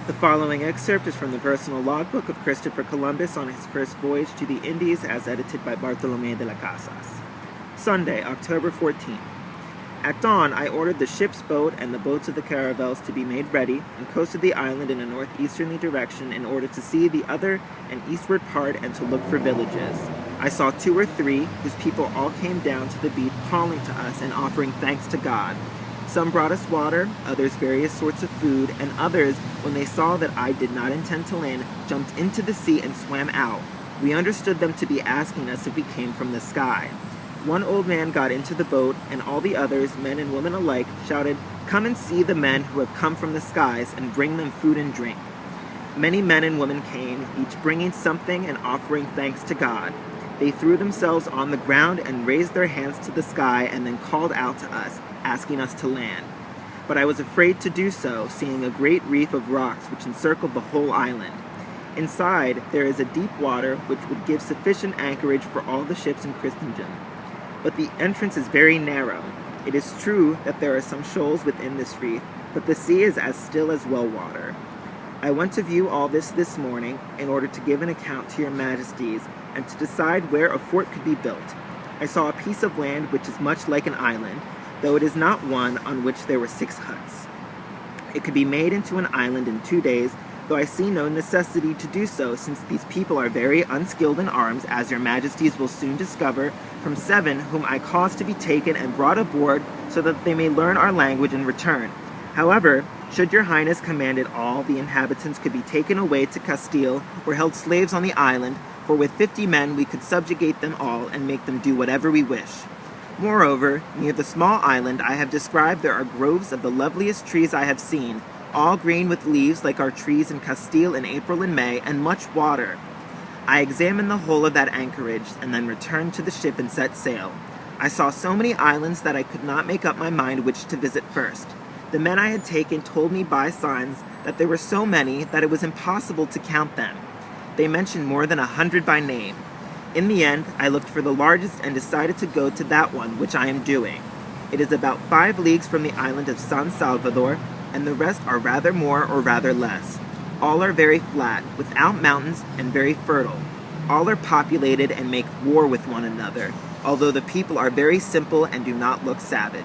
The following excerpt is from the personal logbook of Christopher Columbus on his first voyage to the Indies as edited by Bartolomé de las Casas. Sunday, October 14th. At dawn, I ordered the ship's boat and the boats of the caravels to be made ready and coasted the island in a northeasterly direction in order to see the other and eastward part and to look for villages. I saw 2 or 3 whose people all came down to the beach calling to us and offering thanks to God. Some brought us water, others various sorts of food, and others, when they saw that I did not intend to land, jumped into the sea and swam out. We understood them to be asking us if we came from the sky. One old man got into the boat, and all the others, men and women alike, shouted, "Come and see the men who have come from the skies, and bring them food and drink." Many men and women came, each bringing something and offering thanks to God. They threw themselves on the ground and raised their hands to the sky and then called out to us, asking us to land. But I was afraid to do so, seeing a great reef of rocks which encircled the whole island. Inside, there is a deep water which would give sufficient anchorage for all the ships in Christendom. But the entrance is very narrow. It is true that there are some shoals within this reef, but the sea is as still as well water. I went to view all this morning in order to give an account to your majesties and to decide where a fort could be built. I saw a piece of land which is much like an island, though it is not one on which there were 6 huts. It could be made into an island in 2 days, though I see no necessity to do so, since these people are very unskilled in arms, as your majesties will soon discover from 7 whom I caused to be taken and brought aboard, so that they may learn our language and return. However, should your highness command it all, the inhabitants could be taken away to Castile, or held slaves on the island, for with 50 men we could subjugate them all and make them do whatever we wish. Moreover, near the small island I have described there are groves of the loveliest trees I have seen, all green with leaves like our trees in Castile in April and May, and much water. I examined the whole of that anchorage, and then returned to the ship and set sail. I saw so many islands that I could not make up my mind which to visit first. The men I had taken told me by signs that there were so many that it was impossible to count them. They mentioned more than 100 by name. In the end, I looked for the largest and decided to go to that one, which I am doing. It is about 5 leagues from the island of San Salvador, and the rest are rather more or rather less. All are very flat, without mountains, and very fertile. All are populated and make war with one another, although the people are very simple and do not look savage.